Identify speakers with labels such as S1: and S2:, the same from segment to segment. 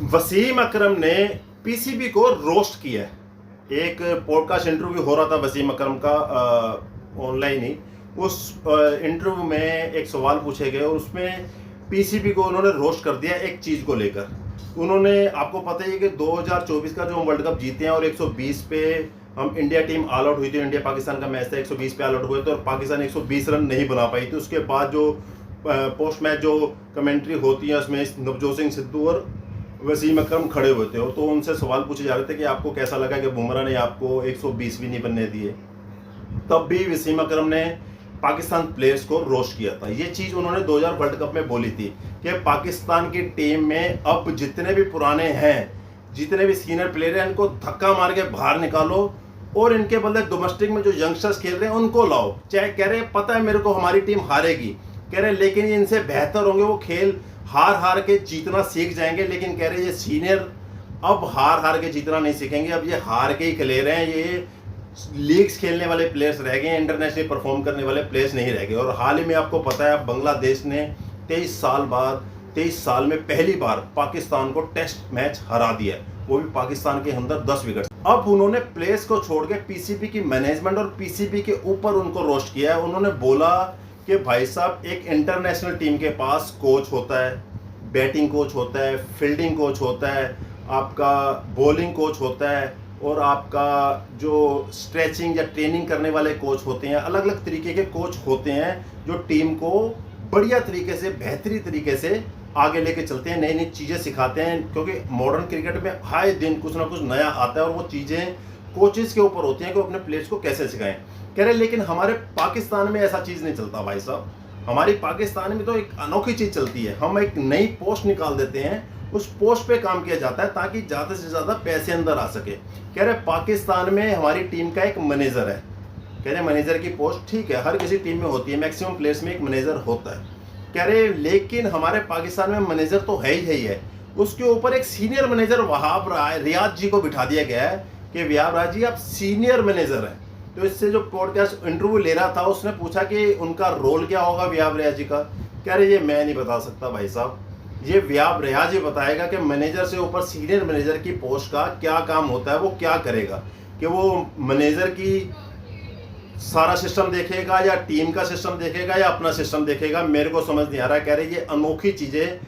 S1: वसीम अकरम ने पीसीबी को रोस्ट किया है। एक पॉडकास्ट इंटरव्यू हो रहा था वसीम अकरम का ऑनलाइन ही। उस इंटरव्यू में एक सवाल पूछे गए और उसमें पीसीबी को उन्होंने रोस्ट कर दिया एक चीज़ को लेकर। उन्होंने, आपको पता ही है कि 2024 का जो हम वर्ल्ड कप जीते हैं और 120 पे हम इंडिया टीम ऑल आउट हुई थी। इंडिया पाकिस्तान का मैच था, 120 पे ऑल आउट हुए थे और पाकिस्तान 120 रन नहीं बना पाई थी। उसके बाद जो पोस्ट मैच जो कमेंट्री होती है उसमें नवजोत सिंह सिद्धू और वसीम अकरम खड़े हुए थे, तो उनसे सवाल पूछे जा रहे थे कि आपको कैसा लगा कि बुमराह ने आपको 120 भी नहीं बनने दिए। तब भी वसीम अकरम ने पाकिस्तान प्लेयर्स को रोस्ट किया था। ये चीज़ उन्होंने 2000 वर्ल्ड कप में बोली थी कि पाकिस्तान की टीम में अब जितने भी पुराने हैं, जितने भी सीनियर प्लेयर हैं, इनको धक्का मार के बाहर निकालो और इनके बदले डोमेस्टिक में जो यंगस्टर्स खेल रहे हैं उनको लाओ। चाहे कह रहे पता है मेरे को हमारी टीम हारेगी, कह रहे लेकिन ये इनसे बेहतर होंगे, वो खेल हार हार के जीतना सीख जाएंगे। लेकिन कह रहे ये सीनियर अब हार हार के जीतना नहीं सीखेंगे, अब ये हार के ही खेले रहे हैं। ये लीग्स खेलने वाले प्लेयर्स रह गए, इंटरनेशनल परफॉर्म करने वाले प्लेयर्स नहीं रह गए। और हाल ही में आपको पता है बांग्लादेश ने 23 साल बाद 23 साल में पहली बार पाकिस्तान को टेस्ट मैच हरा दिया, वो भी पाकिस्तान के अंदर 10 विकेट। अब उन्होंने प्लेयर्स को छोड़ के पीसीबी की मैनेजमेंट और पीसीबी के ऊपर उनको रोस्ट किया है। उन्होंने बोला कि भाई साहब, एक इंटरनेशनल टीम के पास कोच होता है, बैटिंग कोच होता है, फील्डिंग कोच होता है, आपका बॉलिंग कोच होता है और आपका जो स्ट्रेचिंग या ट्रेनिंग करने वाले कोच होते हैं। अलग अलग तरीके के कोच होते हैं जो टीम को बढ़िया तरीके से, बेहतरीन तरीके से आगे लेके चलते हैं, नई नई चीज़ें सिखाते हैं। क्योंकि मॉडर्न क्रिकेट में आए दिन कुछ ना कुछ नया आता है और वो चीज़ें कोचेस के ऊपर होती हैं कि वो अपने प्लेयर्स को कैसे सिखाएं। कह रहे लेकिन हमारे पाकिस्तान में ऐसा चीज़ नहीं चलता भाई साहब। हमारी पाकिस्तान में तो एक अनोखी चीज़ चलती है, हम एक नई पोस्ट निकाल देते हैं, उस पोस्ट पे काम किया जाता है ताकि ज़्यादा से ज़्यादा पैसे अंदर आ सके। कह रहे पाकिस्तान में हमारी टीम का एक मैनेजर है। कह रहे मैनेजर की पोस्ट ठीक है, हर किसी टीम में होती है, मैक्सिमम प्लेयर्स में एक मैनेजर होता है। कह रहे लेकिन हमारे पाकिस्तान में मैनेजर तो है ही है, उसके ऊपर एक सीनियर मैनेजर वहाब रियाज जी को बिठा दिया गया है कि वहाब राज जी आप सीनियर मैनेजर हैं। तो इससे जो पॉडकास्ट इंटरव्यू ले रहा था उसने पूछा कि उनका रोल क्या होगा वहाब रियाज जी का। कह रहे ये मैं नहीं बता सकता भाई साहब, ये वहाब रियाज ही बताएगा कि मैनेजर से ऊपर सीनियर मैनेजर की पोस्ट का क्या काम होता है, वो क्या करेगा। कि वो मैनेजर की सारा सिस्टम देखेगा या टीम का सिस्टम देखेगा या अपना सिस्टम देखेगा, मेरे को समझ नहीं आ रहा। कह रहे ये अनोखी चीज़ें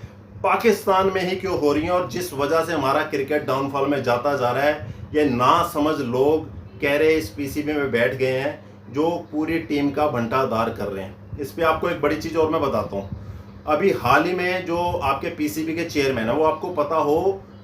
S1: पाकिस्तान में ही क्यों हो रही हैं और जिस वजह से हमारा क्रिकेट डाउनफॉल में जाता जा रहा है। ये ना समझ लोग कह रहे इस पीसीबी में बैठ गए हैं जो पूरी टीम का भंटादार कर रहे हैं। इस पर आपको एक बड़ी चीज़ और मैं बताता हूँ। अभी हाल ही में जो आपके पीसीबी के चेयरमैन है, वो आपको पता हो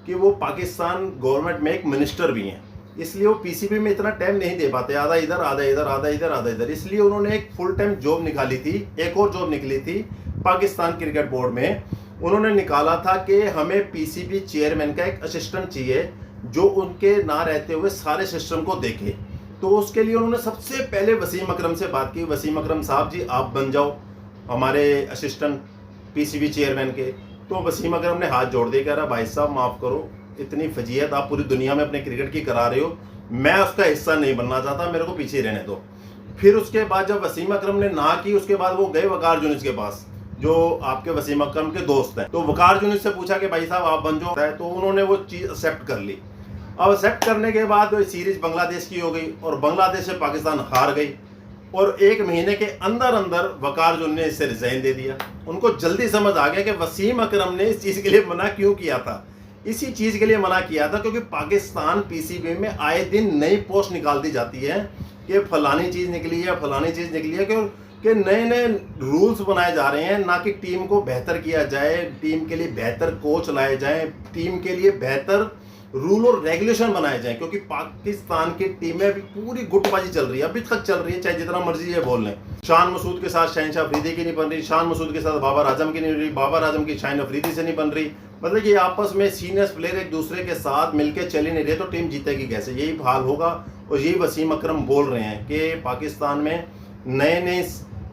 S1: कि वो पाकिस्तान गवर्नमेंट में एक मिनिस्टर भी हैं, इसलिए वो पीसीबी में इतना टाइम नहीं दे पाते, आधा इधर आधा इधर आधा इधर आधा इधर। इसलिए उन्होंने एक फुल टाइम जॉब निकाली थी, एक और जॉब निकली थी पाकिस्तान क्रिकेट बोर्ड में। उन्होंने निकाला था कि हमें पीसीबी चेयरमैन का एक असिस्टेंट चाहिए जो उनके ना रहते हुए सारे सिस्टम को देखे। तो उसके लिए उन्होंने सबसे पहले वसीम अकरम से बात की, वसीम अकरम साहब जी आप बन जाओ हमारे असिस्टेंट पीसीबी चेयरमैन के। तो वसीम अकरम ने हाथ जोड़ दिया, कह रहा भाई साहब माफ़ करो, इतनी फजीयत आप पूरी दुनिया में अपने क्रिकेट की करा रहे हो, मैं उसका हिस्सा नहीं बनना चाहता, मेरे को पीछे रहने दो। फिर उसके बाद जब वसीम अकरम ने ना की, उसके बाद वो गए वकार यूनिस के पास जो आपके वसीम अकरम के दोस्त हैं। तो वकार यूनिस से पूछा कि भाई साहब आप बन जाओ, तो उन्होंने वो चीज़ एक्सेप्ट कर ली। अब एक्सेप्ट करने के बाद वो सीरीज बांग्लादेश की हो गई और बांग्लादेश से पाकिस्तान हार गई और 1 महीने के अंदर अंदर वकार यूनिस ने इससे रिजाइन दे दिया। उनको जल्दी समझ आ गया कि वसीम अकरम ने इस चीज़ के लिए मना क्यों किया था। इसी चीज़ के लिए मना किया था क्योंकि पाकिस्तान पीसीबी में आए दिन नई पोस्ट निकाल दी जाती है कि फलानी चीज़ निकली है, फलानी चीज़ निकली है, कि नए नए रूल्स बनाए जा रहे हैं, ना कि टीम को बेहतर किया जाए, टीम के लिए बेहतर कोच लाए जाएं, टीम के लिए बेहतर रूल और रेगुलेशन बनाए जाएं। क्योंकि पाकिस्तान की टीमें अभी पूरी गुटबाजी चल रही है, अभी तक चल रही है, चाहे जितना मर्जी ये बोल लें। शान मसूद के साथ शहनशाह अफरीदी की नहीं बन रही, शान मसूद के साथ बाबर आजम की नहीं रही, बाबर आजम की शाहीन अफरीदी से नहीं बन रही। मतलब ये आपस में सीनियर प्लेयर एक दूसरे के साथ मिलकर चल ही नहीं रहे, तो टीम जीतेगी कैसे। यही हाल होगा और यही वसीम अकरम बोल रहे हैं कि पाकिस्तान में नए नए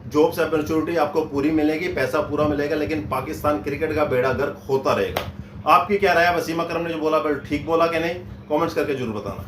S1: जॉब्स अपॉर्चुनिटी आपको पूरी मिलेगी, पैसा पूरा मिलेगा, लेकिन पाकिस्तान क्रिकेट का बेड़ा गर्क होता रहेगा। आपकी क्या राय है? वसीम अकरम ने जो बोला ठीक बोला कि नहीं? कमेंट्स करके जरूर बताना।